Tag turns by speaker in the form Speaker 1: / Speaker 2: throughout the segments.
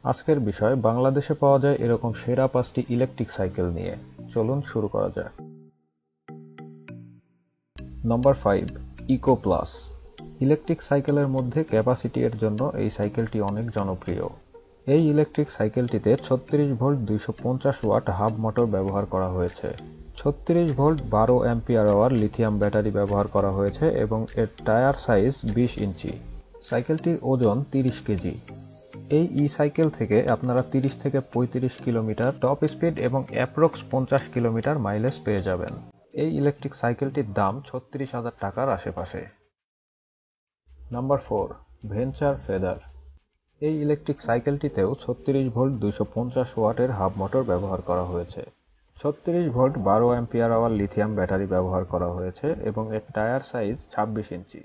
Speaker 1: আজকের বিষয় বাংলাদেশে পাওয়া যায় এরকম সেরা 5টি ইলেকট্রিক সাইকেল নিয়ে। চলুন শুরু করা যাক। নম্বর 5, ইকো প্লাস। ইলেকট্রিক সাইকেলের মধ্যে ক্যাপাসিটি এর জন্য এই সাইকেলটি অনেক জনপ্রিয়। এই ইলেকট্রিক সাইকেলটিতে 36 ভোল্ট 250 ওয়াট হাব মোটর ব্যবহার করা হয়েছে। 36 volt 12 ampere hour lithium battery ব্যবহার করা হয়েছে এবং এর টায়ার সাইজ 20 ইঞ্চি। সাইকেলটির ওজন 30 কেজি। এই সাইকেল থেকে আপনারা 30 থেকে 35 কিলোমিটার টপ স্পিড এবং অ্যাপ্রক্স 50 কিলোমিটার মাইলেজ পেয়ে যাবেন। এই ইলেকট্রিক সাইকেলটির দাম 36,000 টাকার আশেপাশে। Number 4, Venture Feather. এই ইলেকট্রিক সাইকেলটিতেও 36 ভোল্ট 250 ওয়াটের হাব মোটর ব্যবহার করা হয়েছে। 36 volt 12 ampere hour lithium battery ব্যবহার করা হয়েছে এবং এর টায়ার সাইজ 26 ইঞ্চি।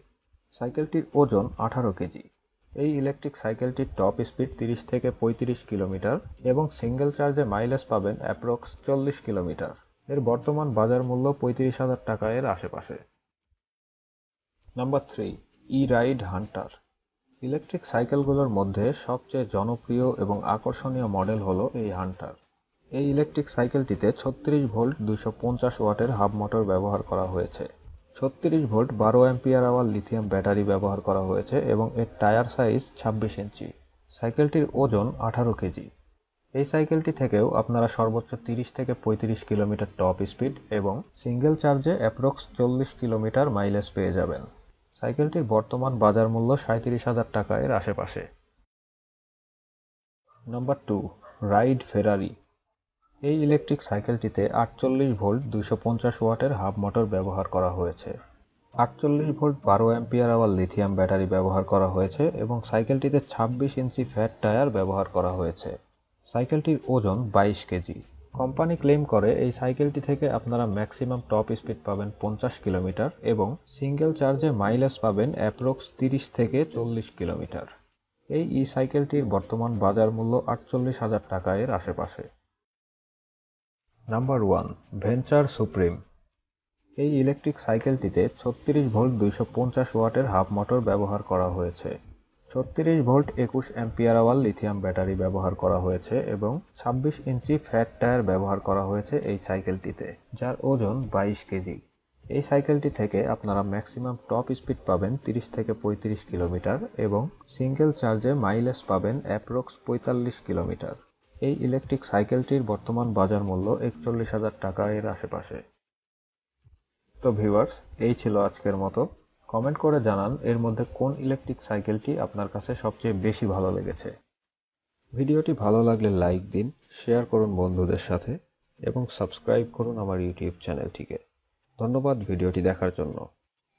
Speaker 1: সাইকেলটির ওজন 18 কেজি। এই ইলেকট্রিক সাইকেলটির টপ স্পিড 30 থেকে 35 কিলোমিটার এবং সিঙ্গেল চার্জে মাইলেজ পাবেন অ্যাপ্রক্স 40 কিলোমিটার। এর বর্তমান বাজার মূল্য 35,000 টাকা এর আশেপাশে। Number 3, ride Hunter. ইলেকট্রিক সাইকেলগুলোর মধ্যে সবচেয়ে জনপ্রিয় এবং আকর্ষণীয় মডেল হলো এই হান্টার। এই ইলেকট্রিক সাইকেলটিতে 36 ভোল্ট 250 ওয়াটের হাব মোটর ব্যবহার করা হয়েছে। 36 volt 12 ampere hour lithium battery ব্যবহার করা হয়েছে এবং এর টায়ার সাইজ 26 ইঞ্চি। সাইকেলটির ওজন 18 কেজি। এই সাইকেলটি থেকেও আপনারা সর্বোচ্চ 30 থেকে 35 কিলোমিটার টপ স্পিড এবং সিঙ্গেল চার্জে অ্যাপ্রক্স 40 কিলোমিটার মাইলেজ পেয়ে যাবেন। সাইকেলটির বর্তমান বাজার মূল্য 37,000 টাকা এর আশেপাশে। নাম্বার 2, রাইড ফেরারি। এই ইলেকট্রিক সাইকেলটিতে 48 ভোল্ট 250 ওয়াটের হাব মোটর ব্যবহার করা হয়েছে। 48 volt 12 ampere hour lithium battery ব্যবহার করা হয়েছে এবং সাইকেলটিতে 26 ইঞ্চি ফ্যাট টায়ার ব্যবহার করা হয়েছে। সাইকেলটির ওজন 22 কেজি। কোম্পানি ক্লেম করে এই সাইকেলটি থেকে আপনারা ম্যাক্সিমাম টপ স্পিড পাবেন 50 কিলোমিটার এবং সিঙ্গেল চার্জে মাইলেজ পাবেন অ্যাপ্রক্স 30 থেকে 40 কিলোমিটার। এই সাইকেলটির বর্তমান বাজার মূল্য 48,000 টাকা এর আশেপাশে। Number 1, Venture Supreme. এই ইলেকট্রিক সাইকেলটিতে 36 ভোল্ট 250 ওয়াটের হাব মোটর ব্যবহার করা হয়েছে। 36 volt 21 ampere hour lithium battery ব্যবহার করা হয়েছে এবং 26 ইঞ্চি ফ্যাট টায়ার ব্যবহার করা হয়েছে এই সাইকেলটিতে, যার ওজন 22 কেজি। এই সাইকেলটি থেকে আপনারা ম্যাক্সিমাম টপ স্পিড পাবেন 30 থেকে 35 কিলোমিটার এবং সিঙ্গেল চার্জে মাইলেজ পাবেন অ্যাপ্রক্স 45 কিলোমিটার। এই ইলেকট্রিক সাইকেলটির বর্তমান বাজার মূল্য 41,000 টাকা এর আশেপাশে। তো ভিউয়ার্স, এই ছিল আজকের মতো। কমেন্ট করে জানান এর মধ্যে কোন ইলেকট্রিক সাইকেলটি আপনার কাছে সবচেয়ে বেশি ভালো লেগেছে। ভিডিওটি ভালো লাগলে লাইক দিন, শেয়ার করুন বন্ধুদের সাথে এবং সাবস্ক্রাইব করুন আমার ইউটিউব চ্যানেলটিকে। ধন্যবাদ ভিডিওটি দেখার জন্য।